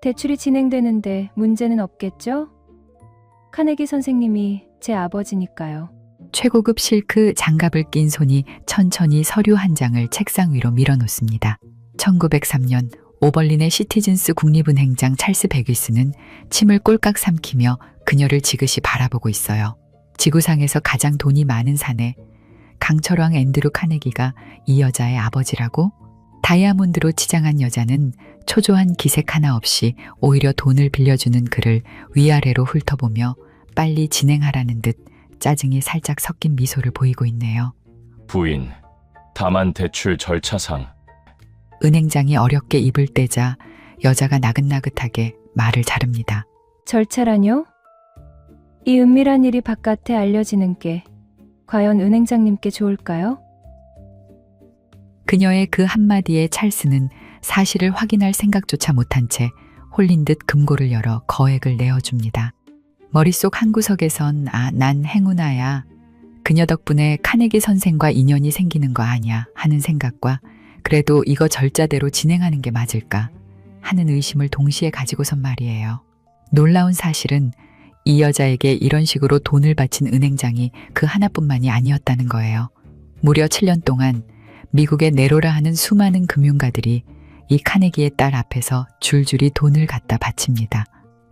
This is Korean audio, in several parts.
대출이 진행되는데 문제는 없겠죠? 카네기 선생님이 제 아버지니까요. 최고급 실크 장갑을 낀 손이 천천히 서류 한 장을 책상 위로 밀어놓습니다. 1903년 오벌린의 시티즌스 국립은행장 찰스 베기스는 침을 꼴깍 삼키며 그녀를 지그시 바라보고 있어요. 지구상에서 가장 돈이 많은 사내 강철왕 앤드루 카네기가 이 여자의 아버지라고? 다이아몬드로 치장한 여자는 초조한 기색 하나 없이 오히려 돈을 빌려주는 그를 위아래로 훑어보며 빨리 진행하라는 듯 짜증이 살짝 섞인 미소를 보이고 있네요. 부인, 다만 대출 절차상 은행장이 어렵게 입을 떼자 여자가 나긋나긋하게 말을 자릅니다. 절차라뇨? 이 은밀한 일이 바깥에 알려지는 게 과연 은행장님께 좋을까요? 그녀의 그 한마디에 찰스는 사실을 확인할 생각조차 못한 채 홀린 듯 금고를 열어 거액을 내어줍니다. 머릿속 한구석에선 난 행운아야. 그녀 덕분에 카네기 선생과 인연이 생기는 거 아니야 하는 생각과 그래도 이거 절차대로 진행하는 게 맞을까 하는 의심을 동시에 가지고선 말이에요. 놀라운 사실은 이 여자에게 이런 식으로 돈을 바친 은행장이 그 하나뿐만이 아니었다는 거예요. 무려 7년 동안 미국의 네로라 하는 수많은 금융가들이 이 카네기의 딸 앞에서 줄줄이 돈을 갖다 바칩니다.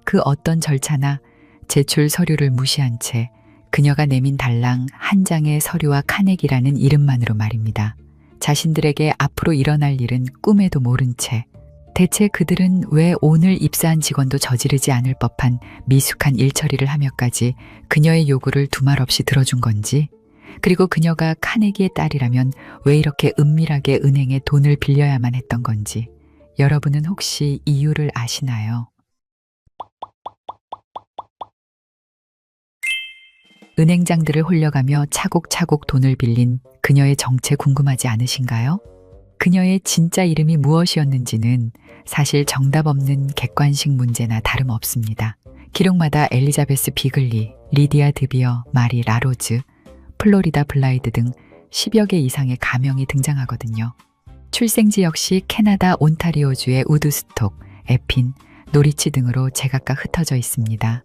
그 어떤 절차나 제출 서류를 무시한 채 그녀가 내민 달랑 한 장의 서류와 카네기라는 이름만으로 말입니다. 자신들에게 앞으로 일어날 일은 꿈에도 모른 채 대체 그들은 왜 오늘 입사한 직원도 저지르지 않을 법한 미숙한 일처리를 하며까지 그녀의 요구를 두말 없이 들어준 건지, 그리고 그녀가 카네기의 딸이라면 왜 이렇게 은밀하게 은행에 돈을 빌려야만 했던 건지 여러분은 혹시 이유를 아시나요? 은행장들을 홀려가며 차곡차곡 돈을 빌린 그녀의 정체 궁금하지 않으신가요? 그녀의 진짜 이름이 무엇이었는지는 사실 정답 없는 객관식 문제나 다름없습니다. 기록마다 엘리자베스 비글리, 리디아 드비어, 마리 라로즈, 플로리다 블라이드 등 10여 개 이상의 가명이 등장하거든요. 출생지 역시 캐나다 온타리오주의 우드스톡, 에핀, 노리치 등으로 제각각 흩어져 있습니다.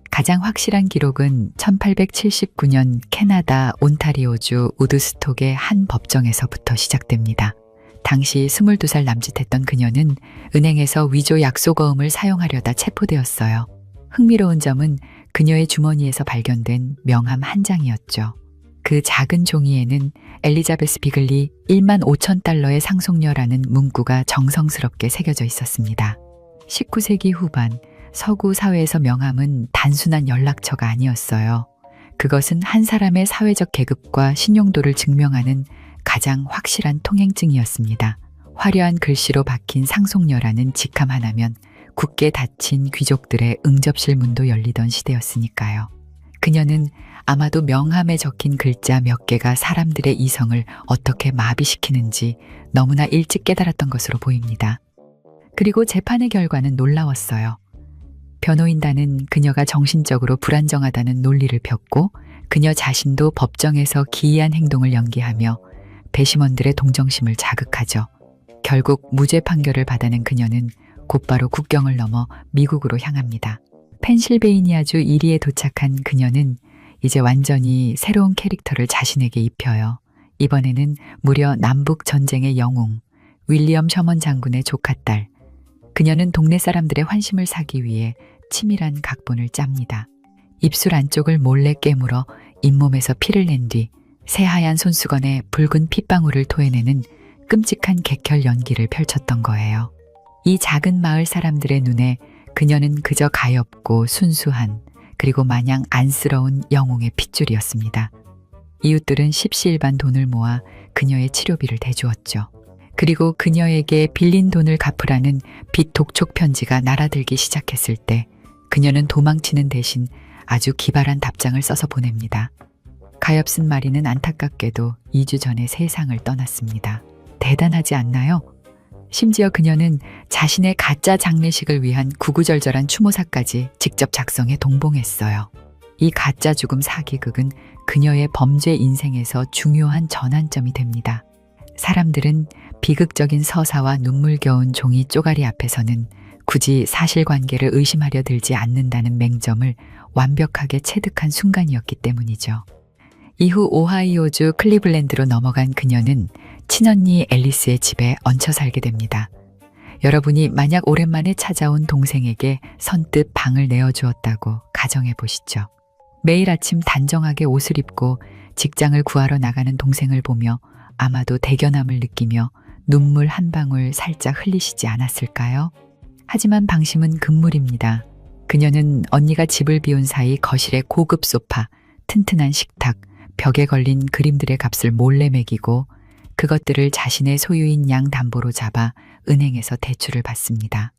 가장 확실한 기록은 1879년 캐나다 온타리오주 우드스톡의 한 법정에서부터 시작됩니다. 당시 22살 남짓했던 그녀는 은행에서 위조 약속어음을 사용하려다 체포되었어요. 흥미로운 점은 그녀의 주머니에서 발견된 명함 한 장이었죠. 그 작은 종이에는 엘리자베스 비글리 1만 5천 달러의 상속녀라는 문구가 정성스럽게 새겨져 있었습니다. 19세기 후반 서구 사회에서 명함은 단순한 연락처가 아니었어요. 그것은 한 사람의 사회적 계급과 신용도를 증명하는 가장 확실한 통행증이었습니다. 화려한 글씨로 박힌 상속녀라는 직함 하나면 굳게 닫힌 귀족들의 응접실 문도 열리던 시대였으니까요. 그녀는 아마도 명함에 적힌 글자 몇 개가 사람들의 이성을 어떻게 마비시키는지 너무나 일찍 깨달았던 것으로 보입니다. 그리고 재판의 결과는 놀라웠어요. 변호인단은 그녀가 정신적으로 불안정하다는 논리를 폈고 그녀 자신도 법정에서 기이한 행동을 연기하며 배심원들의 동정심을 자극하죠. 결국 무죄 판결을 받아낸 그녀는 곧바로 국경을 넘어 미국으로 향합니다. 펜실베이니아주 이리에 도착한 그녀는 이제 완전히 새로운 캐릭터를 자신에게 입혀요. 이번에는 무려 남북 전쟁의 영웅, 윌리엄 셔먼 장군의 조카딸. 그녀는 동네 사람들의 환심을 사기 위해 치밀한 각본을 짭니다. 입술 안쪽을 몰래 깨물어 잇몸에서 피를 낸 뒤 새하얀 손수건에 붉은 핏방울을 토해내는 끔찍한 객혈 연기를 펼쳤던 거예요. 이 작은 마을 사람들의 눈에 그녀는 그저 가엾고 순수한 그리고 마냥 안쓰러운 영웅의 핏줄이었습니다. 이웃들은 십시일반 돈을 모아 그녀의 치료비를 대주었죠. 그리고 그녀에게 빌린 돈을 갚으라는 빚 독촉 편지가 날아들기 시작했을 때 그녀는 도망치는 대신 아주 기발한 답장을 써서 보냅니다. 가엾은 마리는 안타깝게도 2주 전에 세상을 떠났습니다. 대단하지 않나요? 심지어 그녀는 자신의 가짜 장례식을 위한 구구절절한 추모사까지 직접 작성해 동봉했어요. 이 가짜 죽음 사기극은 그녀의 범죄 인생에서 중요한 전환점이 됩니다. 사람들은 비극적인 서사와 눈물겨운 종이 쪼가리 앞에서는 굳이 사실관계를 의심하려 들지 않는다는 맹점을 완벽하게 체득한 순간이었기 때문이죠. 이후 오하이오주 클리블랜드로 넘어간 그녀는 친언니 앨리스의 집에 얹혀 살게 됩니다. 여러분이 만약 오랜만에 찾아온 동생에게 선뜻 방을 내어주었다고 가정해 보시죠. 매일 아침 단정하게 옷을 입고 직장을 구하러 나가는 동생을 보며 아마도 대견함을 느끼며 눈물 한 방울 살짝 흘리시지 않았을까요? 하지만 방심은 금물입니다. 그녀는 언니가 집을 비운 사이 거실에 고급 소파, 튼튼한 식탁, 벽에 걸린 그림들의 값을 몰래 매기고 그것들을 자신의 소유인 양 담보로 잡아 은행에서 대출을 받습니다.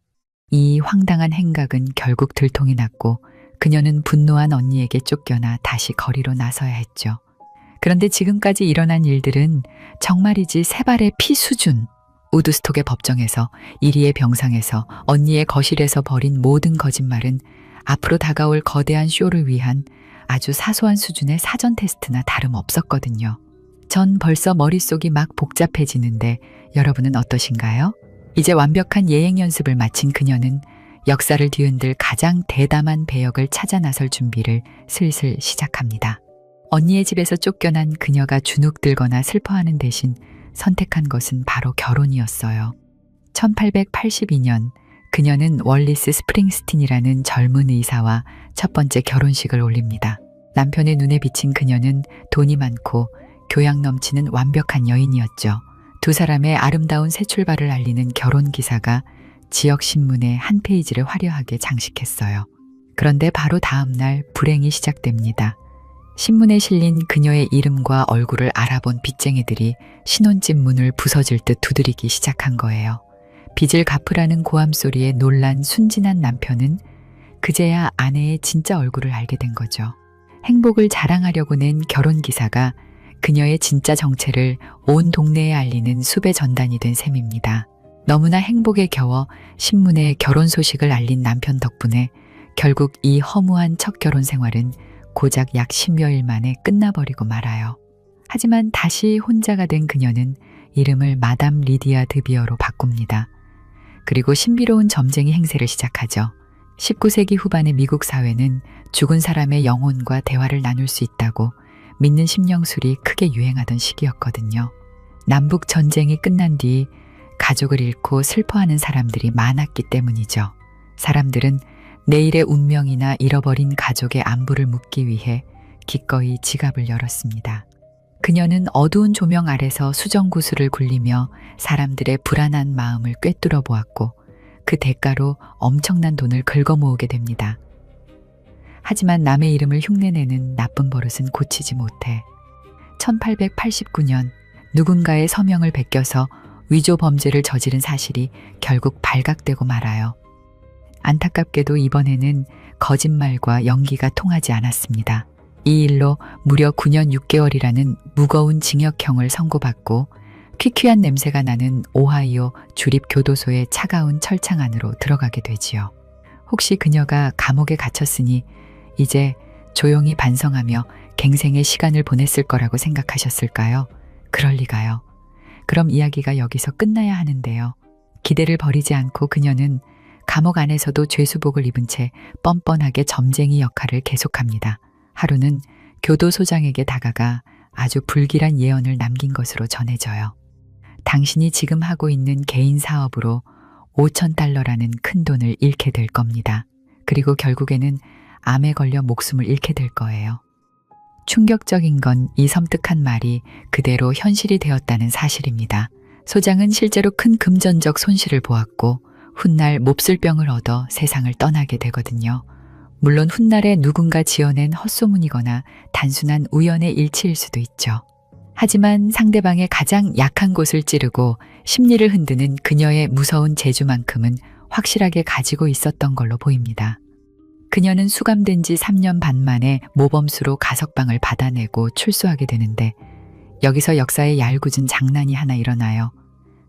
이 황당한 행각은 결국 들통이 났고 그녀는 분노한 언니에게 쫓겨나 다시 거리로 나서야 했죠. 그런데 지금까지 일어난 일들은 정말이지 세 발의 피 수준. 우드스톡의 법정에서, 이리의 병상에서, 언니의 거실에서 벌인 모든 거짓말은 앞으로 다가올 거대한 쇼를 위한 아주 사소한 수준의 사전 테스트나 다름없었거든요. 전 벌써 머릿속이 막 복잡해지는데 여러분은 어떠신가요? 이제 완벽한 예행 연습을 마친 그녀는 역사를 뒤흔들 가장 대담한 배역을 찾아 나설 준비를 슬슬 시작합니다. 언니의 집에서 쫓겨난 그녀가 주눅들거나 슬퍼하는 대신 선택한 것은 바로 결혼이었어요. 1882년 그녀는 월리스 스프링스틴이라는 젊은 의사와 첫 번째 결혼식을 올립니다. 남편의 눈에 비친 그녀는 돈이 많고 교양 넘치는 완벽한 여인이었죠. 두 사람의 아름다운 새 출발을 알리는 결혼 기사가 지역 신문의 한 페이지를 화려하게 장식했어요. 그런데 바로 다음 날 불행이 시작됩니다. 신문에 실린 그녀의 이름과 얼굴을 알아본 빚쟁이들이 신혼집 문을 부서질 듯 두드리기 시작한 거예요. 빚을 갚으라는 고함 소리에 놀란 순진한 남편은 그제야 아내의 진짜 얼굴을 알게 된 거죠. 행복을 자랑하려고 낸 결혼 기사가 그녀의 진짜 정체를 온 동네에 알리는 숲의 전단이 된 셈입니다. 너무나 행복에 겨워 신문에 결혼 소식을 알린 남편 덕분에 결국 이 허무한 첫 결혼 생활은 고작 약 10여일 만에 끝나버리고 말아요. 하지만 다시 혼자가 된 그녀는 이름을 마담 리디아 드비어로 바꿉니다. 그리고 신비로운 점쟁이 행세를 시작하죠. 19세기 후반의 미국 사회는 죽은 사람의 영혼과 대화를 나눌 수 있다고 믿는 심령술이 크게 유행하던 시기였거든요. 남북 전쟁이 끝난 뒤 가족을 잃고 슬퍼하는 사람들이 많았기 때문이죠. 사람들은 내일의 운명이나 잃어버린 가족의 안부를 묻기 위해 기꺼이 지갑을 열었습니다. 그녀는 어두운 조명 아래서 수정구슬을 굴리며 사람들의 불안한 마음을 꿰뚫어 보았고 그 대가로 엄청난 돈을 긁어모으게 됩니다. 하지만 남의 이름을 흉내내는 나쁜 버릇은 고치지 못해 1889년 누군가의 서명을 베껴서 위조 범죄를 저지른 사실이 결국 발각되고 말아요. 안타깝게도 이번에는 거짓말과 연기가 통하지 않았습니다. 이 일로 무려 9년 6개월이라는 무거운 징역형을 선고받고 퀴퀴한 냄새가 나는 오하이오 주립교도소의 차가운 철창 안으로 들어가게 되지요. 혹시 그녀가 감옥에 갇혔으니 이제 조용히 반성하며 갱생의 시간을 보냈을 거라고 생각하셨을까요? 그럴 리가요. 그럼 이야기가 여기서 끝나야 하는데요. 기대를 버리지 않고 그녀는 감옥 안에서도 죄수복을 입은 채 뻔뻔하게 점쟁이 역할을 계속합니다. 하루는 교도소장에게 다가가 아주 불길한 예언을 남긴 것으로 전해져요. 당신이 지금 하고 있는 개인 사업으로 5,000달러라는 큰 돈을 잃게 될 겁니다. 그리고 결국에는 암에 걸려 목숨을 잃게 될 거예요. 충격적인 건 이 섬뜩한 말이 그대로 현실이 되었다는 사실입니다. 소장은 실제로 큰 금전적 손실을 보았고 훗날 몹쓸병을 얻어 세상을 떠나게 되거든요. 물론 훗날에 누군가 지어낸 헛소문이거나 단순한 우연의 일치일 수도 있죠. 하지만 상대방의 가장 약한 곳을 찌르고 심리를 흔드는 그녀의 무서운 재주만큼은 확실하게 가지고 있었던 걸로 보입니다. 그녀는 수감된 지 3년 반 만에 모범수로 가석방을 받아내고 출소하게 되는데 여기서 역사의 얄궂은 장난이 하나 일어나요.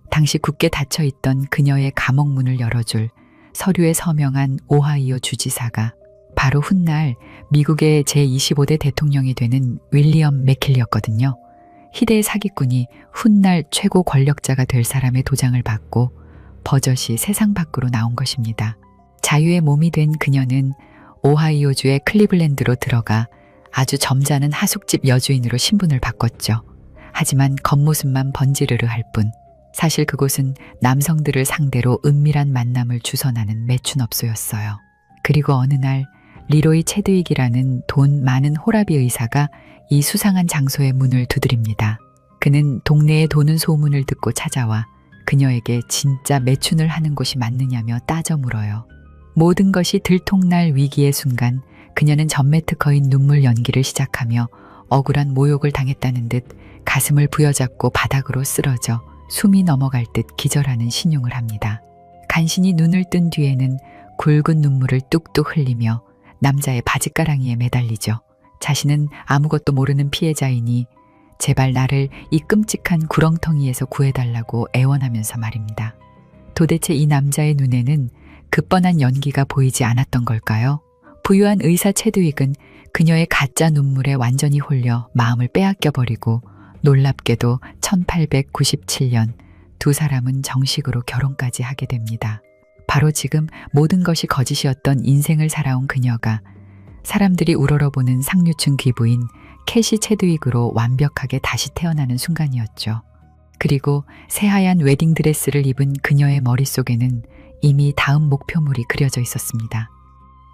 당시 굳게 닫혀있던 그녀의 감옥 문을 열어줄 서류에 서명한 오하이오 주지사가 바로 훗날 미국의 제25대 대통령이 되는 윌리엄 맥킬리였거든요. 희대의 사기꾼이 훗날 최고 권력자가 될 사람의 도장을 받고 버젓이 세상 밖으로 나온 것입니다. 자유의 몸이 된 그녀는 오하이오주의 클리블랜드로 들어가 아주 점잖은 하숙집 여주인으로 신분을 바꿨죠. 하지만 겉모습만 번지르르 할 뿐 사실 그곳은 남성들을 상대로 은밀한 만남을 주선하는 매춘업소였어요. 그리고 어느 날 리로이 체드윅이라는 돈 많은 호라비 의사가 이 수상한 장소의 문을 두드립니다. 그는 동네에 도는 소문을 듣고 찾아와 그녀에게 진짜 매춘을 하는 곳이 맞느냐며 따져 물어요. 모든 것이 들통날 위기의 순간 그녀는 전매특허인 눈물 연기를 시작하며 억울한 모욕을 당했다는 듯 가슴을 부여잡고 바닥으로 쓰러져 숨이 넘어갈 듯 기절하는 신용을 합니다. 간신히 눈을 뜬 뒤에는 굵은 눈물을 뚝뚝 흘리며 남자의 바지가랑이에 매달리죠. 자신은 아무것도 모르는 피해자이니 제발 나를 이 끔찍한 구렁텅이에서 구해달라고 애원하면서 말입니다. 도대체 이 남자의 눈에는 그 뻔한 연기가 보이지 않았던 걸까요? 부유한 의사 체드윅은 그녀의 가짜 눈물에 완전히 홀려 마음을 빼앗겨버리고 놀랍게도 1897년 두 사람은 정식으로 결혼까지 하게 됩니다. 바로 지금 모든 것이 거짓이었던 인생을 살아온 그녀가 사람들이 우러러보는 상류층 귀부인 캐시 체드윅으로 완벽하게 다시 태어나는 순간이었죠. 그리고 새하얀 웨딩드레스를 입은 그녀의 머릿속에는 이미 다음 목표물이 그려져 있었습니다.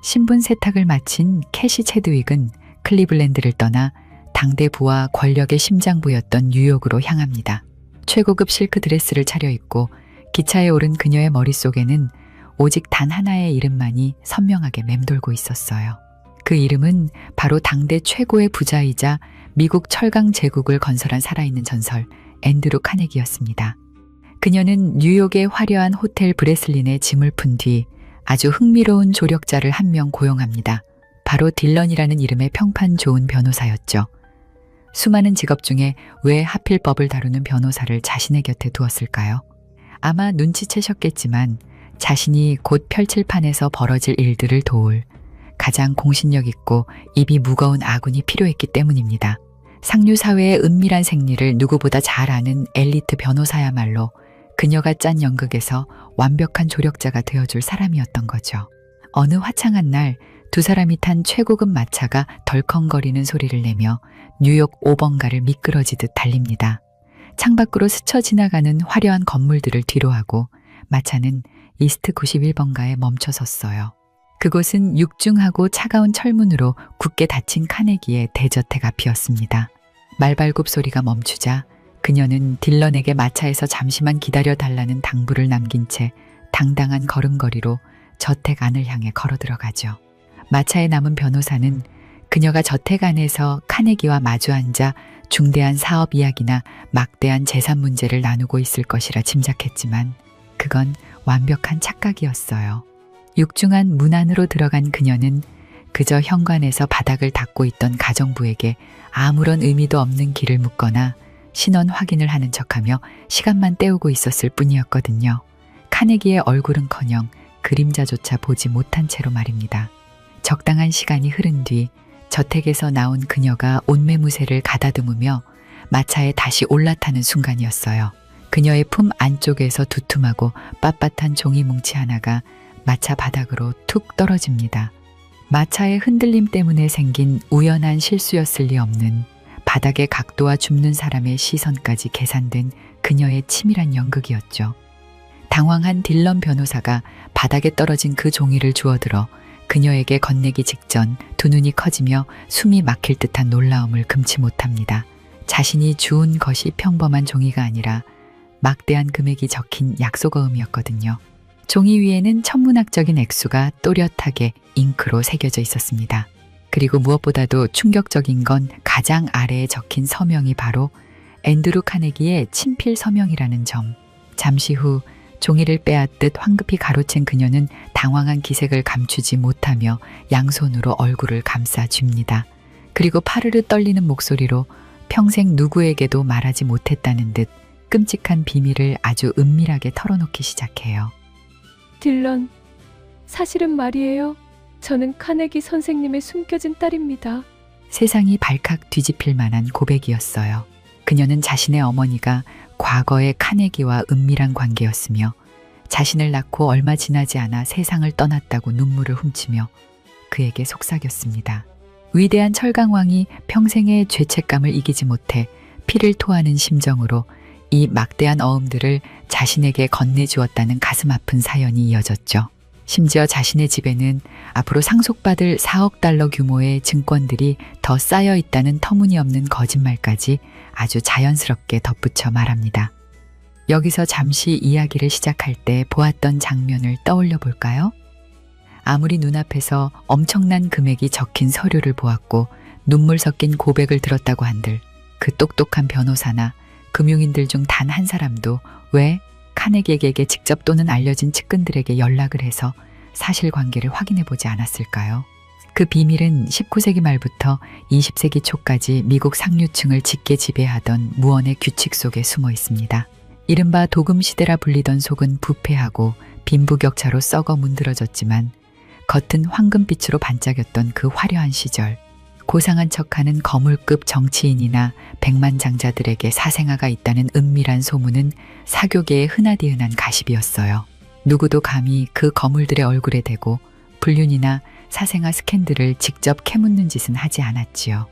신분 세탁을 마친 캐시 체드윅은 클리블랜드를 떠나 당대 부와 권력의 심장부였던 뉴욕으로 향합니다. 최고급 실크 드레스를 차려입고 기차에 오른 그녀의 머릿속에는 오직 단 하나의 이름만이 선명하게 맴돌고 있었어요. 그 이름은 바로 당대 최고의 부자이자 미국 철강 제국을 건설한 살아있는 전설 앤드루 카네기였습니다. 그녀는 뉴욕의 화려한 호텔 브레슬린에 짐을 푼 뒤 아주 흥미로운 조력자를 한 명 고용합니다. 바로 딜런이라는 이름의 평판 좋은 변호사였죠. 수많은 직업 중에 왜 하필 법을 다루는 변호사를 자신의 곁에 두었을까요? 아마 눈치채셨겠지만 자신이 곧 펼칠 판에서 벌어질 일들을 도울 가장 공신력 있고 입이 무거운 아군이 필요했기 때문입니다. 상류 사회의 은밀한 생리를 누구보다 잘 아는 엘리트 변호사야말로 그녀가 짠 연극에서 완벽한 조력자가 되어줄 사람이었던 거죠. 어느 화창한 날 두 사람이 탄 최고급 마차가 덜컹거리는 소리를 내며 뉴욕 5번가를 미끄러지듯 달립니다. 창밖으로 스쳐 지나가는 화려한 건물들을 뒤로하고 마차는 이스트 91번가에 멈춰 섰어요. 그곳은 육중하고 차가운 철문으로 굳게 닫힌 카네기의 대저택 앞이었습니다. 말발굽 소리가 멈추자 그녀는 딜런에게 마차에서 잠시만 기다려달라는 당부를 남긴 채 당당한 걸음걸이로 저택 안을 향해 걸어 들어가죠. 마차에 남은 변호사는 그녀가 저택 안에서 카네기와 마주 앉아 중대한 사업 이야기나 막대한 재산 문제를 나누고 있을 것이라 짐작했지만 그건 완벽한 착각이었어요. 육중한 문 안으로 들어간 그녀는 그저 현관에서 바닥을 닦고 있던 가정부에게 아무런 의미도 없는 길을 묻거나 신원 확인을 하는 척하며 시간만 때우고 있었을 뿐이었거든요. 카네기의 얼굴은커녕 그림자조차 보지 못한 채로 말입니다. 적당한 시간이 흐른 뒤 저택에서 나온 그녀가 옷매무새를 가다듬으며 마차에 다시 올라타는 순간이었어요. 그녀의 품 안쪽에서 두툼하고 빳빳한 종이 뭉치 하나가 마차 바닥으로 툭 떨어집니다. 마차의 흔들림 때문에 생긴 우연한 실수였을 리 없는 바닥의 각도와 줍는 사람의 시선까지 계산된 그녀의 치밀한 연극이었죠. 당황한 딜런 변호사가 바닥에 떨어진 그 종이를 주워들어 그녀에게 건네기 직전 두 눈이 커지며 숨이 막힐 듯한 놀라움을 금치 못합니다. 자신이 주운 것이 평범한 종이가 아니라 막대한 금액이 적힌 약속어음이었거든요. 종이 위에는 천문학적인 액수가 또렷하게 잉크로 새겨져 있었습니다. 그리고 무엇보다도 충격적인 건 가장 아래에 적힌 서명이 바로 앤드루 카네기의 친필 서명이라는 점. 잠시 후 종이를 빼앗듯 황급히 가로챈 그녀는 당황한 기색을 감추지 못하며 양손으로 얼굴을 감싸 줍니다. 그리고 파르르 떨리는 목소리로 평생 누구에게도 말하지 못했다는 듯 끔찍한 비밀을 아주 은밀하게 털어놓기 시작해요. 딜런, 사실은 말이에요. 저는 카네기 선생님의 숨겨진 딸입니다. 세상이 발칵 뒤집힐 만한 고백이었어요. 그녀는 자신의 어머니가 과거의 카네기와 은밀한 관계였으며 자신을 낳고 얼마 지나지 않아 세상을 떠났다고 눈물을 훔치며 그에게 속삭였습니다. 위대한 철강왕이 평생의 죄책감을 이기지 못해 피를 토하는 심정으로 이 막대한 어음들을 자신에게 건네주었다는 가슴 아픈 사연이 이어졌죠. 심지어 자신의 집에는 앞으로 상속받을 4억 달러 규모의 증권들이 더 쌓여 있다는 터무니없는 거짓말까지 아주 자연스럽게 덧붙여 말합니다. 여기서 잠시 이야기를 시작할 때 보았던 장면을 떠올려 볼까요? 아무리 눈앞에서 엄청난 금액이 적힌 서류를 보았고 눈물 섞인 고백을 들었다고 한들 그 똑똑한 변호사나 금융인들 중 단 한 사람도 왜 카네기에게 직접 또는 알려진 측근들에게 연락을 해서 사실관계를 확인해 보지 않았을까요? 그 비밀은 19세기 말부터 20세기 초까지 미국 상류층을 짙게 지배하던 무언의 규칙 속에 숨어 있습니다. 이른바 도금시대라 불리던 속은 부패하고 빈부격차로 썩어 문드러졌지만 겉은 황금빛으로 반짝였던 그 화려한 시절, 고상한 척하는 거물급 정치인이나 백만장자들에게 사생아가 있다는 은밀한 소문은 사교계의 흔하디흔한 가십이었어요. 누구도 감히 그 거물들의 얼굴에 대고 불륜이나 사생아 스캔들을 직접 캐묻는 짓은 하지 않았지요.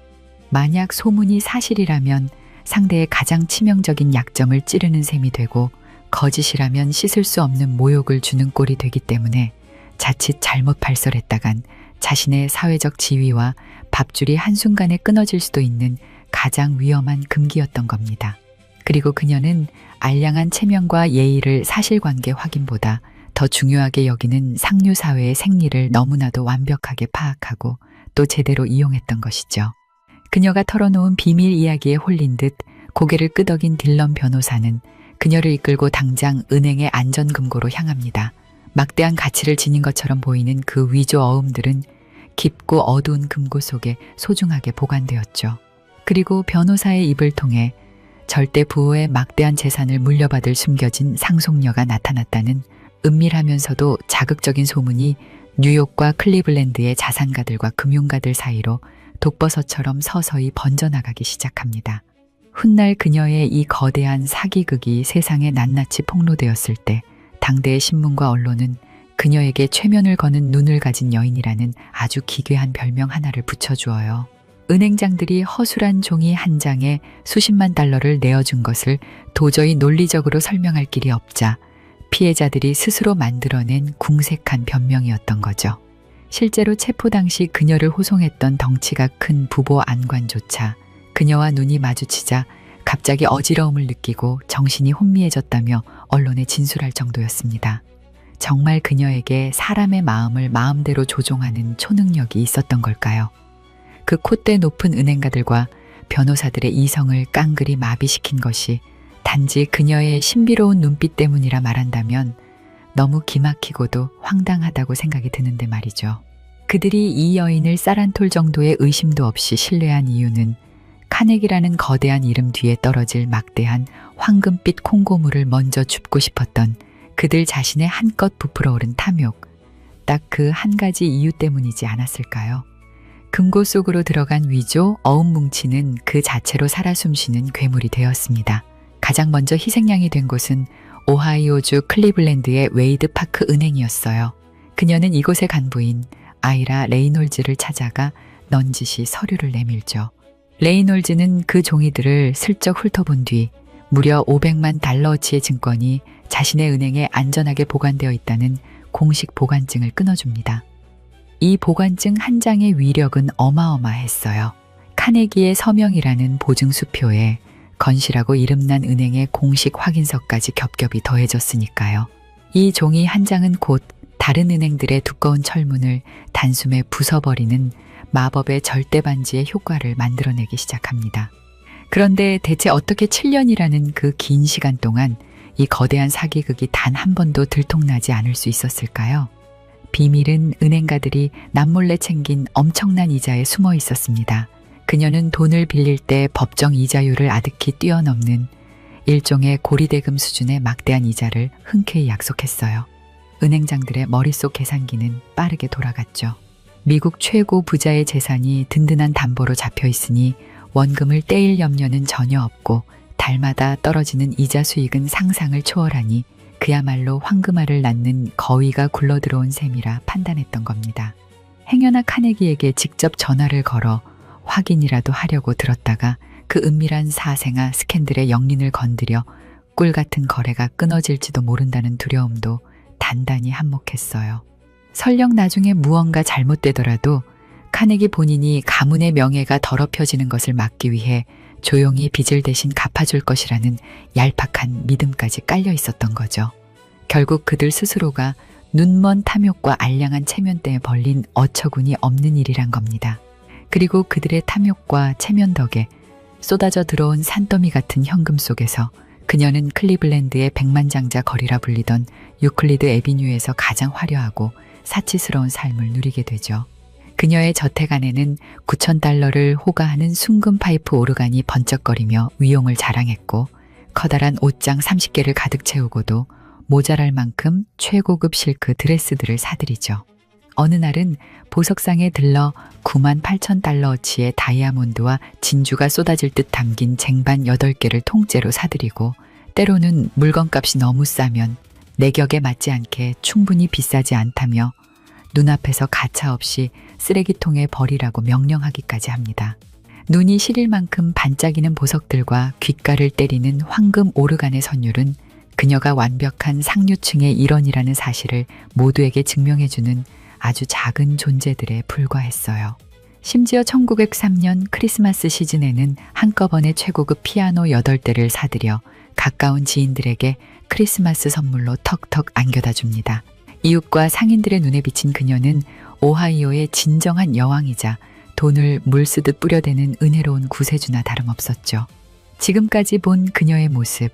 만약 소문이 사실이라면 상대의 가장 치명적인 약점을 찌르는 셈이 되고 거짓이라면 씻을 수 없는 모욕을 주는 꼴이 되기 때문에 자칫 잘못 발설했다간 자신의 사회적 지위와 밥줄이 한순간에 끊어질 수도 있는 가장 위험한 금기였던 겁니다. 그리고 그녀는 알량한 체면과 예의를 사실관계 확인보다 더 중요하게 여기는 상류사회의 생리를 너무나도 완벽하게 파악하고 또 제대로 이용했던 것이죠. 그녀가 털어놓은 비밀 이야기에 홀린 듯 고개를 끄덕인 딜런 변호사는 그녀를 이끌고 당장 은행의 안전금고로 향합니다. 막대한 가치를 지닌 것처럼 보이는 그 위조 어음들은 깊고 어두운 금고 속에 소중하게 보관되었죠. 그리고 변호사의 입을 통해 절대 부호의 막대한 재산을 물려받을 숨겨진 상속녀가 나타났다는 은밀하면서도 자극적인 소문이 뉴욕과 클리블랜드의 자산가들과 금융가들 사이로 독버섯처럼 서서히 번져나가기 시작합니다. 훗날 그녀의 이 거대한 사기극이 세상에 낱낱이 폭로되었을 때 당대의 신문과 언론은 그녀에게 최면을 거는 눈을 가진 여인이라는 아주 기괴한 별명 하나를 붙여주어요. 은행장들이 허술한 종이 한 장에 수십만 달러를 내어준 것을 도저히 논리적으로 설명할 길이 없자 피해자들이 스스로 만들어낸 궁색한 변명이었던 거죠. 실제로 체포 당시 그녀를 호송했던 덩치가 큰 부보 안관조차 그녀와 눈이 마주치자 갑자기 어지러움을 느끼고 정신이 혼미해졌다며 언론에 진술할 정도였습니다. 정말 그녀에게 사람의 마음을 마음대로 조종하는 초능력이 있었던 걸까요? 그 콧대 높은 은행가들과 변호사들의 이성을 깡그리 마비시킨 것이 단지 그녀의 신비로운 눈빛 때문이라 말한다면 너무 기막히고도 황당하다고 생각이 드는데 말이죠. 그들이 이 여인을 쌀한톨 정도의 의심도 없이 신뢰한 이유는 카네기라는 거대한 이름 뒤에 떨어질 막대한 황금빛 콩고물을 먼저 줍고 싶었던 그들 자신의 한껏 부풀어 오른 탐욕, 딱 그 한 가지 이유 때문이지 않았을까요? 금고 속으로 들어간 위조 어음 뭉치는 그 자체로 살아 숨쉬는 괴물이 되었습니다. 가장 먼저 희생양이 된 곳은 오하이오주 클리블랜드의 웨이드 파크 은행이었어요. 그녀는 이곳의 간부인 아이라 레이놀즈를 찾아가 넌지시 서류를 내밀죠. 레이놀즈는 그 종이들을 슬쩍 훑어본 뒤 무려 500만 달러어치의 증권이 자신의 은행에 안전하게 보관되어 있다는 공식 보관증을 끊어줍니다. 이 보관증 한 장의 위력은 어마어마했어요. 카네기의 서명이라는 보증수표에 건실하고 이름난 은행의 공식 확인서까지 겹겹이 더해졌으니까요. 이 종이 한 장은 곧 다른 은행들의 두꺼운 철문을 단숨에 부숴버리는 마법의 절대반지의 효과를 만들어내기 시작합니다. 그런데 대체 어떻게 7년이라는 그 긴 시간 동안 이 거대한 사기극이 단 한 번도 들통나지 않을 수 있었을까요? 비밀은 은행가들이 남몰래 챙긴 엄청난 이자에 숨어 있었습니다. 그녀는 돈을 빌릴 때 법정 이자율을 아득히 뛰어넘는 일종의 고리대금 수준의 막대한 이자를 흔쾌히 약속했어요. 은행장들의 머릿속 계산기는 빠르게 돌아갔죠. 미국 최고 부자의 재산이 든든한 담보로 잡혀 있으니 원금을 떼일 염려는 전혀 없고 달마다 떨어지는 이자 수익은 상상을 초월하니 그야말로 황금알을 낳는 거위가 굴러들어온 셈이라 판단했던 겁니다. 행여나 카네기에게 직접 전화를 걸어 확인이라도 하려고 들었다가 그 은밀한 사생아 스캔들의 영린을 건드려 꿀 같은 거래가 끊어질지도 모른다는 두려움도 단단히 한몫했어요. 설령 나중에 무언가 잘못되더라도 카네기 본인이 가문의 명예가 더럽혀지는 것을 막기 위해 조용히 빚을 대신 갚아줄 것이라는 얄팍한 믿음까지 깔려 있었던 거죠. 결국 그들 스스로가 눈먼 탐욕과 알량한 체면대에 벌린 어처구니 없는 일이란 겁니다. 그리고 그들의 탐욕과 체면 덕에 쏟아져 들어온 산더미 같은 현금 속에서 그녀는 클리블랜드의 백만장자 거리라 불리던 유클리드 애비뉴에서 가장 화려하고 사치스러운 삶을 누리게 되죠. 그녀의 저택 안에는 9,000달러를 호가하는 순금 파이프 오르간이 번쩍거리며 위용을 자랑했고 커다란 옷장 30개를 가득 채우고도 모자랄 만큼 최고급 실크 드레스들을 사들이죠. 어느 날은 보석상에 들러 98,000달러어치의 다이아몬드와 진주가 쏟아질 듯 담긴 쟁반 8개를 통째로 사들이고 때로는 물건값이 너무 싸면 내 격에 맞지 않게 충분히 비싸지 않다며 눈앞에서 가차없이 쓰레기통에 버리라고 명령하기까지 합니다. 눈이 시릴 만큼 반짝이는 보석들과 귓가를 때리는 황금 오르간의 선율은 그녀가 완벽한 상류층의 일원이라는 사실을 모두에게 증명해주는 아주 작은 존재들에 불과했어요. 심지어 1903년 크리스마스 시즌에는 한꺼번에 최고급 피아노 8대를 사들여 가까운 지인들에게 크리스마스 선물로 턱턱 안겨다 줍니다. 이웃과 상인들의 눈에 비친 그녀는 오하이오의 진정한 여왕이자 돈을 물쓰듯 뿌려대는 은혜로운 구세주나 다름없었죠. 지금까지 본 그녀의 모습,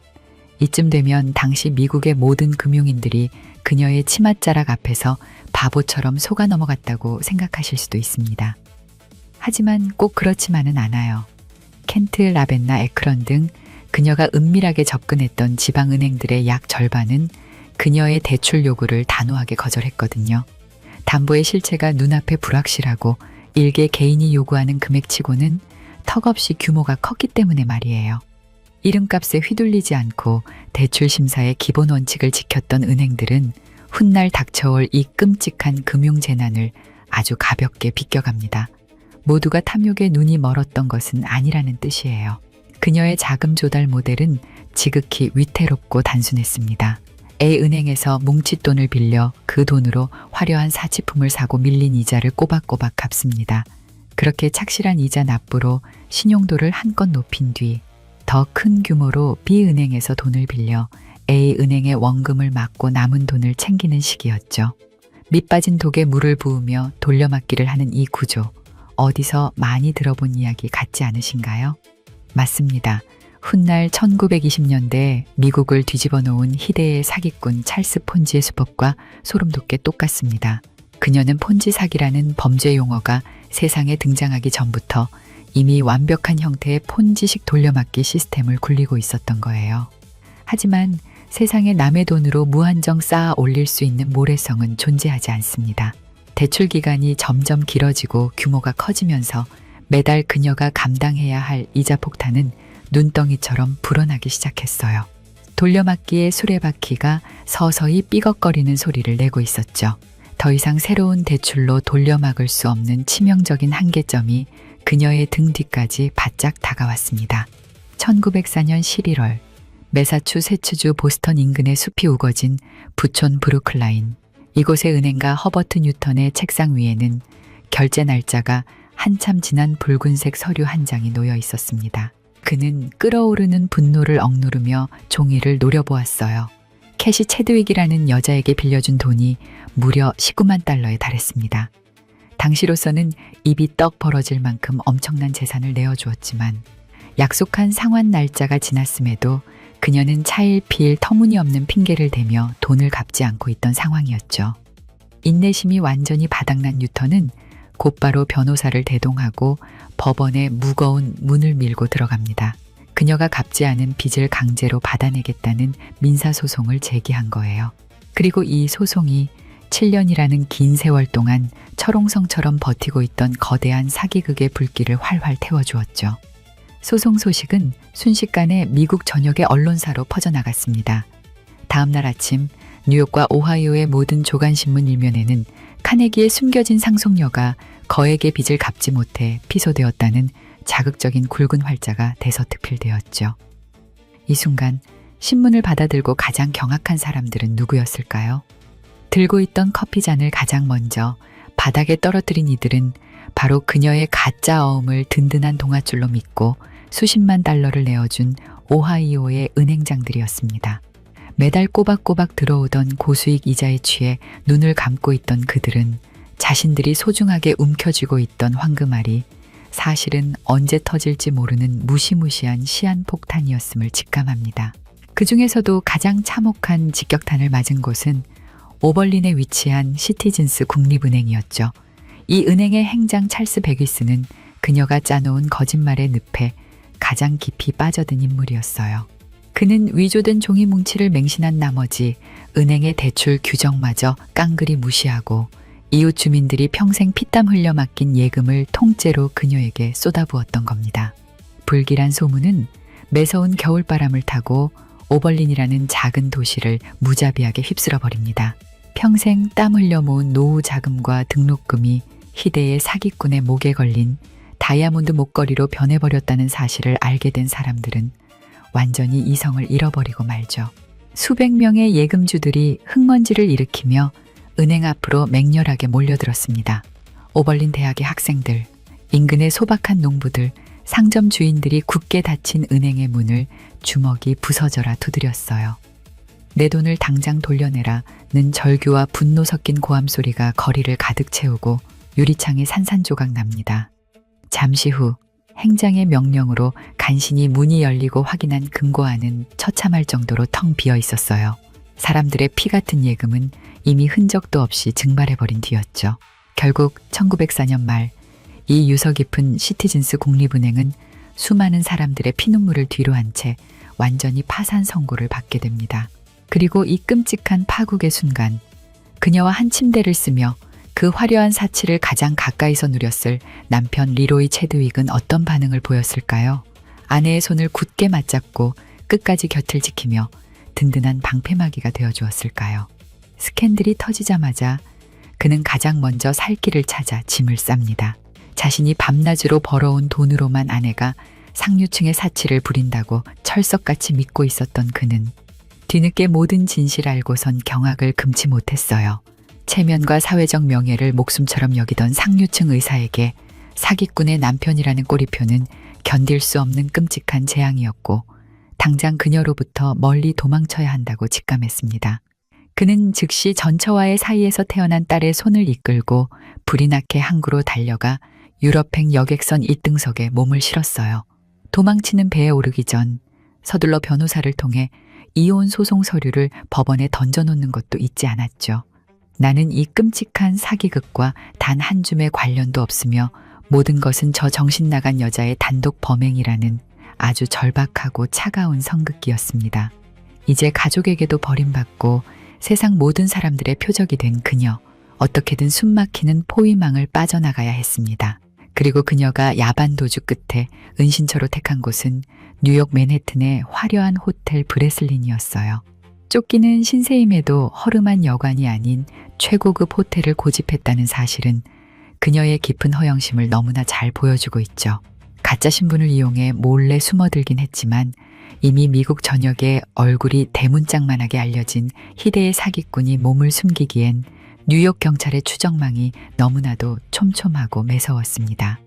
이쯤 되면 당시 미국의 모든 금융인들이 그녀의 치맛자락 앞에서 바보처럼 속아 넘어갔다고 생각하실 수도 있습니다. 하지만 꼭 그렇지만은 않아요. 켄트, 라벤나, 에크런 등 그녀가 은밀하게 접근했던 지방은행들의 약 절반은 그녀의 대출 요구를 단호하게 거절했거든요. 담보의 실체가 눈앞에 불확실하고 일개 개인이 요구하는 금액치고는 턱없이 규모가 컸기 때문에 말이에요. 이름값에 휘둘리지 않고 대출 심사의 기본 원칙을 지켰던 은행들은 훗날 닥쳐올 이 끔찍한 금융재난을 아주 가볍게 비껴갑니다. 모두가 탐욕에 눈이 멀었던 것은 아니라는 뜻이에요. 그녀의 자금 조달 모델은 지극히 위태롭고 단순했습니다. A은행에서 뭉칫돈을 빌려 그 돈으로 화려한 사치품을 사고 밀린 이자를 꼬박꼬박 갚습니다. 그렇게 착실한 이자 납부로 신용도를 한껏 높인 뒤 더 큰 규모로 B은행에서 돈을 빌려 A은행의 원금을 막고 남은 돈을 챙기는 시기였죠. 밑빠진 독에 물을 부으며 돌려막기를 하는 이 구조, 어디서 많이 들어본 이야기 같지 않으신가요? 맞습니다. 훗날 1920년대 미국을 뒤집어 놓은 희대의 사기꾼 찰스 폰지의 수법과 소름돋게 똑같습니다. 그녀는 폰지 사기라는 범죄 용어가 세상에 등장하기 전부터 이미 완벽한 형태의 폰지식 돌려막기 시스템을 굴리고 있었던 거예요. 하지만 세상에 남의 돈으로 무한정 쌓아 올릴 수 있는 모래성은 존재하지 않습니다. 대출 기간이 점점 길어지고 규모가 커지면서 매달 그녀가 감당해야 할 이자 폭탄은 눈덩이처럼 불어나기 시작했어요. 돌려막기의 수레바퀴가 서서히 삐걱거리는 소리를 내고 있었죠. 더 이상 새로운 대출로 돌려막을 수 없는 치명적인 한계점이 그녀의 등 뒤까지 바짝 다가왔습니다. 1904년 11월 매사추세츠주 보스턴 인근의 숲이 우거진 부촌 브루클라인. 이곳의 은행가 허버트 뉴턴의 책상 위에는 결제 날짜가 한참 지난 붉은색 서류 한 장이 놓여 있었습니다. 그는 끓어오르는 분노를 억누르며 종이를 노려보았어요. 캐시 체드윅이라는 여자에게 빌려준 돈이 무려 19만 달러에 달했습니다. 당시로서는 입이 떡 벌어질 만큼 엄청난 재산을 내어주었지만 약속한 상환 날짜가 지났음에도 그녀는 차일피일 터무니없는 핑계를 대며 돈을 갚지 않고 있던 상황이었죠. 인내심이 완전히 바닥난 뉴턴은 곧바로 변호사를 대동하고 법원에 무거운 문을 밀고 들어갑니다. 그녀가 갚지 않은 빚을 강제로 받아내겠다는 민사소송을 제기한 거예요. 그리고 이 소송이 7년이라는 긴 세월 동안 철옹성처럼 버티고 있던 거대한 사기극의 불길을 활활 태워주었죠. 소송 소식은 순식간에 미국 전역의 언론사로 퍼져나갔습니다. 다음 날 아침 뉴욕과 오하이오의 모든 조간신문 일면에는 카네기의 숨겨진 상속녀가 거액의 빚을 갚지 못해 피소되었다는 자극적인 굵은 활자가 대서특필되었죠. 이 순간 신문을 받아들고 가장 경악한 사람들은 누구였을까요? 들고 있던 커피잔을 가장 먼저 바닥에 떨어뜨린 이들은 바로 그녀의 가짜 어음을 든든한 동아줄로 믿고 수십만 달러를 내어준 오하이오의 은행장들이었습니다. 매달 꼬박꼬박 들어오던 고수익 이자에 취해 눈을 감고 있던 그들은 자신들이 소중하게 움켜쥐고 있던 황금알이 사실은 언제 터질지 모르는 무시무시한 시한폭탄이었음을 직감합니다. 그 중에서도 가장 참혹한 직격탄을 맞은 곳은 오벌린에 위치한 시티즌스 국립은행이었죠. 이 은행의 행장 찰스 베기스는 그녀가 짜놓은 거짓말의 늪에 가장 깊이 빠져든 인물이었어요. 그는 위조된 종이 뭉치를 맹신한 나머지 은행의 대출 규정마저 깡그리 무시하고 이웃 주민들이 평생 피땀 흘려 맡긴 예금을 통째로 그녀에게 쏟아부었던 겁니다. 불길한 소문은 매서운 겨울바람을 타고 오벌린이라는 작은 도시를 무자비하게 휩쓸어 버립니다. 평생 땀 흘려 모은 노후 자금과 등록금이 희대의 사기꾼의 목에 걸린 다이아몬드 목걸이로 변해버렸다는 사실을 알게 된 사람들은 완전히 이성을 잃어버리고 말죠. 수백 명의 예금주들이 흙먼지를 일으키며 은행 앞으로 맹렬하게 몰려들었습니다. 오벌린 대학의 학생들, 인근의 소박한 농부들, 상점 주인들이 굳게 닫힌 은행의 문을 주먹이 부서져라 두드렸어요. 내 돈을 당장 돌려내라는 절규와 분노 섞인 고함 소리가 거리를 가득 채우고 유리창에 산산조각 납니다. 잠시 후 행장의 명령으로 간신히 문이 열리고 확인한 금고안은 처참할 정도로 텅 비어 있었어요. 사람들의 피 같은 예금은 이미 흔적도 없이 증발해버린 뒤였죠. 결국 1904년 말 이 유서 깊은 시티즌스 국립은행은 수많은 사람들의 피눈물을 뒤로한 채 완전히 파산 선고를 받게 됩니다. 그리고 이 끔찍한 파국의 순간 그녀와 한 침대를 쓰며 그 화려한 사치를 가장 가까이서 누렸을 남편 리로이 체드윅은 어떤 반응을 보였을까요? 아내의 손을 굳게 맞잡고 끝까지 곁을 지키며 든든한 방패막이가 되어주었을까요? 스캔들이 터지자마자 그는 가장 먼저 살 길을 찾아 짐을 쌉니다. 자신이 밤낮으로 벌어온 돈으로만 아내가 상류층의 사치를 부린다고 철석같이 믿고 있었던 그는 뒤늦게 모든 진실을 알고선 경악을 금치 못했어요. 체면과 사회적 명예를 목숨처럼 여기던 상류층 의사에게 사기꾼의 남편이라는 꼬리표는 견딜 수 없는 끔찍한 재앙이었고 당장 그녀로부터 멀리 도망쳐야 한다고 직감했습니다. 그는 즉시 전처와의 사이에서 태어난 딸의 손을 이끌고 불이 나게 항구로 달려가 유럽행 여객선 1등석에 몸을 실었어요. 도망치는 배에 오르기 전 서둘러 변호사를 통해 이혼 소송 서류를 법원에 던져놓는 것도 잊지 않았죠. 나는 이 끔찍한 사기극과 단 한 줌의 관련도 없으며 모든 것은 저 정신 나간 여자의 단독 범행이라는 아주 절박하고 차가운 성극기였습니다. 이제 가족에게도 버림받고 세상 모든 사람들의 표적이 된 그녀, 어떻게든 숨막히는 포위망을 빠져나가야 했습니다. 그리고 그녀가 야반 도주 끝에 은신처로 택한 곳은 뉴욕 맨해튼의 화려한 호텔 브레슬린이었어요. 쫓기는 신세임에도 허름한 여관이 아닌 최고급 호텔을 고집했다는 사실은 그녀의 깊은 허영심을 너무나 잘 보여주고 있죠. 가짜 신분을 이용해 몰래 숨어들긴 했지만 이미 미국 전역에 얼굴이 대문짝만하게 알려진 희대의 사기꾼이 몸을 숨기기엔 뉴욕 경찰의 추적망이 너무나도 촘촘하고 매서웠습니다.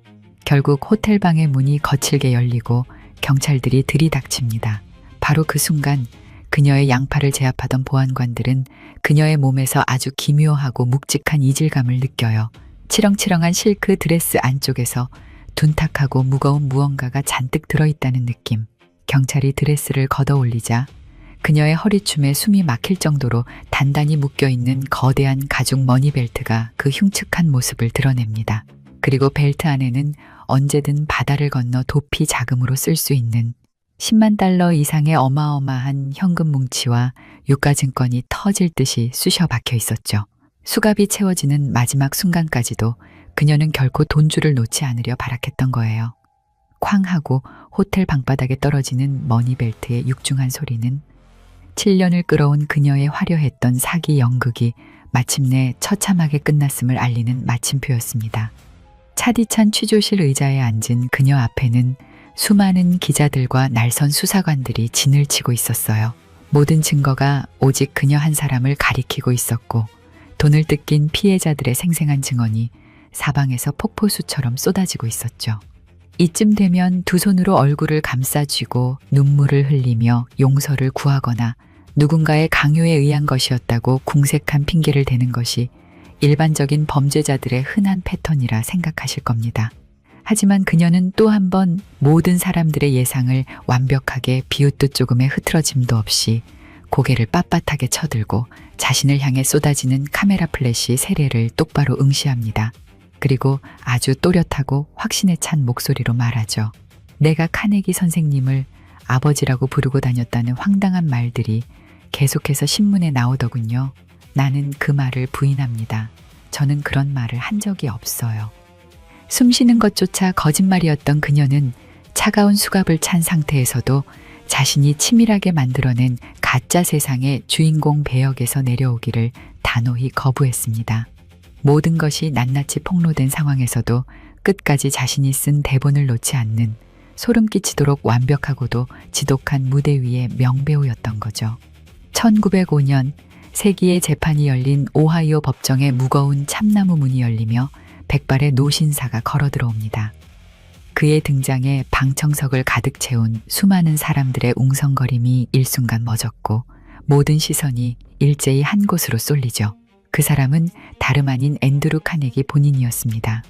결국 호텔 방의 문이 거칠게 열리고 경찰들이 들이닥칩니다. 바로 그 순간 그녀의 양팔을 제압하던 보안관들은 그녀의 몸에서 아주 기묘하고 묵직한 이질감을 느껴요. 치렁치렁한 실크 드레스 안쪽에서 둔탁하고 무거운 무언가가 잔뜩 들어있다는 느낌. 경찰이 드레스를 걷어 올리자 그녀의 허리춤에 숨이 막힐 정도로 단단히 묶여있는 거대한 가죽 머니벨트가 그 흉측한 모습을 드러냅니다. 그리고 벨트 안에는 언제든 바다를 건너 도피 자금으로 쓸 수 있는 10만 달러 이상의 어마어마한 현금 뭉치와 유가증권이 터질 듯이 쑤셔 박혀 있었죠. 수갑이 채워지는 마지막 순간까지도 그녀는 결코 돈줄을 놓지 않으려 발악했던 거예요. 쾅 하고 호텔 방바닥에 떨어지는 머니벨트의 육중한 소리는 7년을 끌어온 그녀의 화려했던 사기 연극이 마침내 처참하게 끝났음을 알리는 마침표였습니다. 차디찬 취조실 의자에 앉은 그녀 앞에는 수많은 기자들과 날선 수사관들이 진을 치고 있었어요. 모든 증거가 오직 그녀 한 사람을 가리키고 있었고 돈을 뜯긴 피해자들의 생생한 증언이 사방에서 폭포수처럼 쏟아지고 있었죠. 이쯤 되면 두 손으로 얼굴을 감싸쥐고 눈물을 흘리며 용서를 구하거나 누군가의 강요에 의한 것이었다고 궁색한 핑계를 대는 것이 일반적인 범죄자들의 흔한 패턴이라 생각하실 겁니다. 하지만 그녀는 또 한 번 모든 사람들의 예상을 완벽하게 비웃듯 조금의 흐트러짐도 없이 고개를 빳빳하게 쳐들고 자신을 향해 쏟아지는 카메라 플래시 세례를 똑바로 응시합니다. 그리고 아주 또렷하고 확신에 찬 목소리로 말하죠. 내가 카네기 선생님을 아버지라고 부르고 다녔다는 황당한 말들이 계속해서 신문에 나오더군요. 나는 그 말을 부인합니다. 저는 그런 말을 한 적이 없어요. 숨쉬는 것조차 거짓말이었던 그녀는 차가운 수갑을 찬 상태에서도 자신이 치밀하게 만들어낸 가짜 세상의 주인공 배역에서 내려오기를 단호히 거부했습니다. 모든 것이 낱낱이 폭로된 상황에서도 끝까지 자신이 쓴 대본을 놓지 않는 소름 끼치도록 완벽하고도 지독한 무대 위의 명배우였던 거죠. 1905년 세기의 재판이 열린 오하이오 법정에 무거운 참나무 문이 열리며 백발의 노신사가 걸어 들어옵니다. 그의 등장에 방청석을 가득 채운 수많은 사람들의 웅성거림이 일순간 멎었고 모든 시선이 일제히 한 곳으로 쏠리죠. 그 사람은 다름 아닌 앤드루 카네기 본인이었습니다.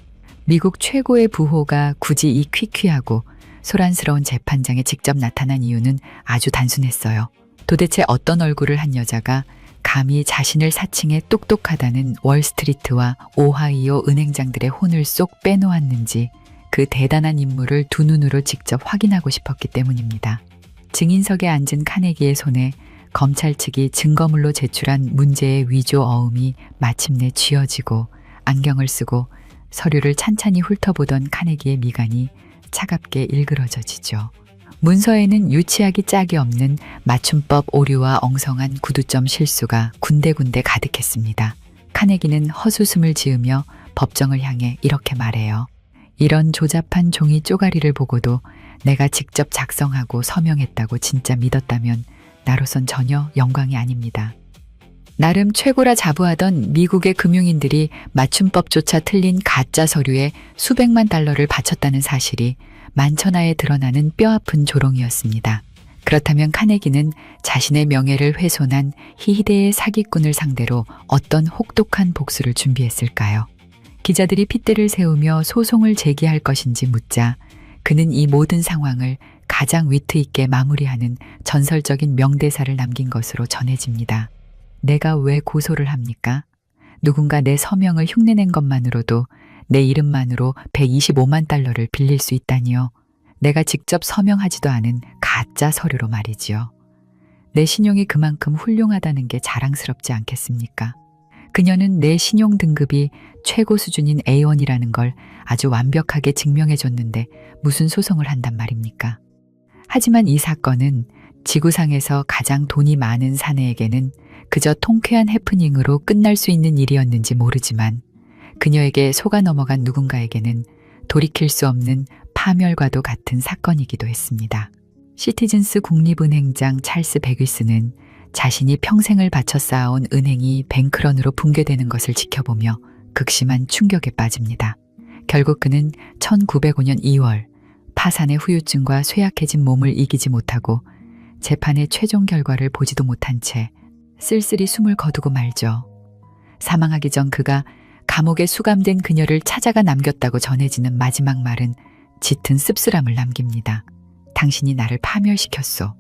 미국 최고의 부호가 굳이 이 퀴퀴하고 소란스러운 재판장에 직접 나타난 이유는 아주 단순했어요. 도대체 어떤 얼굴을 한 여자가 감히 자신을 사칭해 똑똑하다는 월스트리트와 오하이오 은행장들의 혼을 쏙 빼놓았는지 그 대단한 인물을 두 눈으로 직접 확인하고 싶었기 때문입니다. 증인석에 앉은 카네기의 손에 검찰 측이 증거물로 제출한 문제의 위조 어음이 마침내 쥐어지고 안경을 쓰고 서류를 찬찬히 훑어보던 카네기의 미간이 차갑게 일그러져지죠. 문서에는 유치하기 짝이 없는 맞춤법 오류와 엉성한 구두점 실수가 군데군데 가득했습니다. 카네기는 헛웃음을 지으며 법정을 향해 이렇게 말해요. 이런 조잡한 종이 쪼가리를 보고도 내가 직접 작성하고 서명했다고 진짜 믿었다면 나로선 전혀 영광이 아닙니다. 나름 최고라 자부하던 미국의 금융인들이 맞춤법조차 틀린 가짜 서류에 수백만 달러를 바쳤다는 사실이 만천하에 드러나는 뼈아픈 조롱이었습니다. 그렇다면 카네기는 자신의 명예를 훼손한 희희대의 사기꾼을 상대로 어떤 혹독한 복수를 준비했을까요? 기자들이 핏대를 세우며 소송을 제기할 것인지 묻자 그는 이 모든 상황을 가장 위트 있게 마무리하는 전설적인 명대사를 남긴 것으로 전해집니다. 내가 왜 고소를 합니까? 누군가 내 서명을 흉내낸 것만으로도 내 이름만으로 125만 달러를 빌릴 수 있다니요. 내가 직접 서명하지도 않은 가짜 서류로 말이지요. 내 신용이 그만큼 훌륭하다는 게 자랑스럽지 않겠습니까? 그녀는 내 신용 등급이 최고 수준인 A1이라는 걸 아주 완벽하게 증명해줬는데 무슨 소송을 한단 말입니까? 하지만 이 사건은 지구상에서 가장 돈이 많은 사내에게는 그저 통쾌한 해프닝으로 끝날 수 있는 일이었는지 모르지만 그녀에게 속아 넘어간 누군가에게는 돌이킬 수 없는 파멸과도 같은 사건이기도 했습니다. 시티즌스 국립은행장 찰스 베귀스는 자신이 평생을 바쳐 쌓아온 은행이 뱅크런으로 붕괴되는 것을 지켜보며 극심한 충격에 빠집니다. 결국 그는 1905년 2월 파산의 후유증과 쇠약해진 몸을 이기지 못하고 재판의 최종 결과를 보지도 못한 채 쓸쓸히 숨을 거두고 말죠. 사망하기 전 그가 감옥에 수감된 그녀를 찾아가 남겼다고 전해지는 마지막 말은 짙은 씁쓸함을 남깁니다. 당신이 나를 파멸시켰소.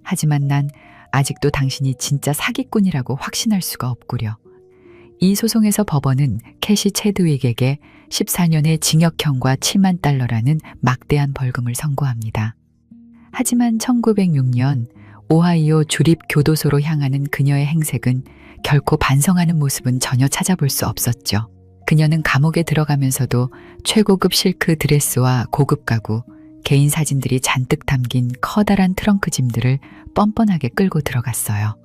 하지만 난 아직도 당신이 진짜 사기꾼이라고 확신할 수가 없구려. 이 소송에서 법원은 캐시 체드윅에게 14년의 징역형과 7만 달러라는 막대한 벌금을 선고합니다. 하지만 1906년 오하이오 주립교도소로 향하는 그녀의 행색은 결코 반성하는 모습은 전혀 찾아볼 수 없었죠. 그녀는 감옥에 들어가면서도 최고급 실크 드레스와 고급 가구, 개인 사진들이 잔뜩 담긴 커다란 트렁크 짐들을 뻔뻔하게 끌고 들어갔어요.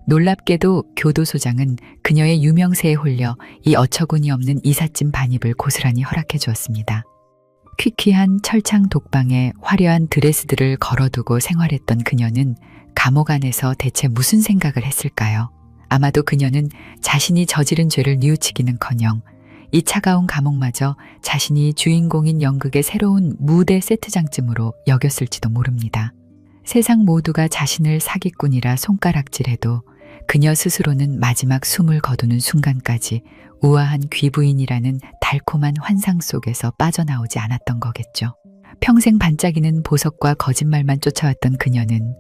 놀랍게도 교도소장은 그녀의 유명세에 홀려 이 어처구니 없는 이삿짐 반입을 고스란히 허락해 주었습니다. 퀴퀴한 철창 독방에 화려한 드레스들을 걸어두고 생활했던 그녀는 감옥 안에서 대체 무슨 생각을 했을까요? 아마도 그녀는 자신이 저지른 죄를 뉘우치기는커녕 이 차가운 감옥마저 자신이 주인공인 연극의 새로운 무대 세트장쯤으로 여겼을지도 모릅니다. 세상 모두가 자신을 사기꾼이라 손가락질해도 그녀 스스로는 마지막 숨을 거두는 순간까지 우아한 귀부인이라는 달콤한 환상 속에서 빠져나오지 않았던 거겠죠. 평생 반짝이는 보석과 거짓말만 쫓아왔던 그녀는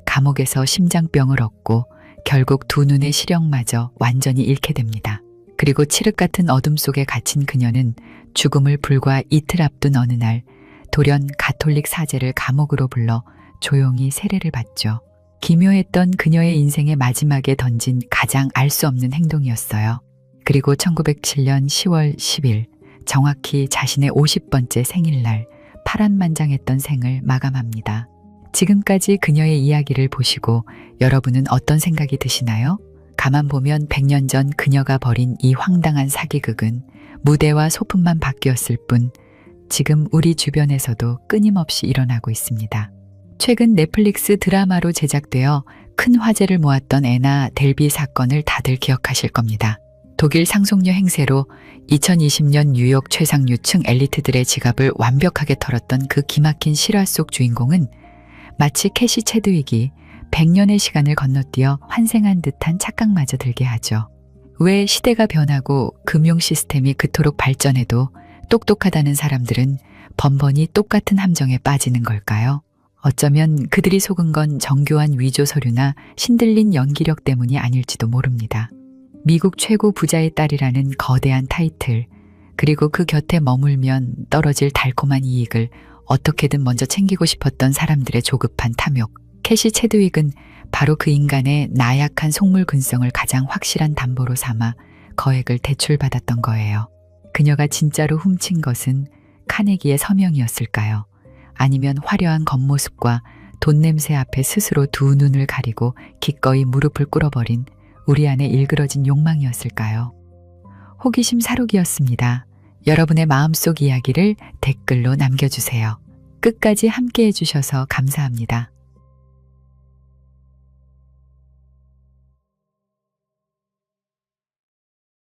감옥에서 심장병을 얻고 결국 두 눈의 시력마저 완전히 잃게 됩니다. 그리고 칠흑 같은 어둠 속에 갇힌 그녀는 죽음을 불과 이틀 앞둔 어느 날 돌연 가톨릭 사제를 감옥으로 불러 조용히 세례를 받죠. 기묘했던 그녀의 인생의 마지막에 던진 가장 알 수 없는 행동이었어요. 그리고 1907년 10월 10일 정확히 자신의 50번째 생일날 파란만장했던 생을 마감합니다. 지금까지 그녀의 이야기를 보시고 여러분은 어떤 생각이 드시나요? 가만 보면 100년 전 그녀가 벌인 이 황당한 사기극은 무대와 소품만 바뀌었을 뿐 지금 우리 주변에서도 끊임없이 일어나고 있습니다. 최근 넷플릭스 드라마로 제작되어 큰 화제를 모았던 애나 델비 사건을 다들 기억하실 겁니다. 독일 상속녀 행세로 2020년 뉴욕 최상류층 엘리트들의 지갑을 완벽하게 털었던 그 기막힌 실화 속 주인공은 마치 캐시 체드윅이 100년의 시간을 건너뛰어 환생한 듯한 착각마저 들게 하죠. 왜 시대가 변하고 금융 시스템이 그토록 발전해도 똑똑하다는 사람들은 번번이 똑같은 함정에 빠지는 걸까요? 어쩌면 그들이 속은 건 정교한 위조 서류나 신들린 연기력 때문이 아닐지도 모릅니다. 미국 최고 부자의 딸이라는 거대한 타이틀, 그리고 그 곁에 머물면 떨어질 달콤한 이익을 어떻게든 먼저 챙기고 싶었던 사람들의 조급한 탐욕. 캐시 체드윅은 바로 그 인간의 나약한 속물 근성을 가장 확실한 담보로 삼아 거액을 대출받았던 거예요. 그녀가 진짜로 훔친 것은 카네기의 서명이었을까요? 아니면 화려한 겉모습과 돈 냄새 앞에 스스로 두 눈을 가리고 기꺼이 무릎을 꿇어버린 우리 안에 일그러진 욕망이었을까요? 호기심 사록이었습니다. 여러분의 마음속 이야기를 댓글로 남겨주세요. 끝까지 함께 해주셔서 감사합니다.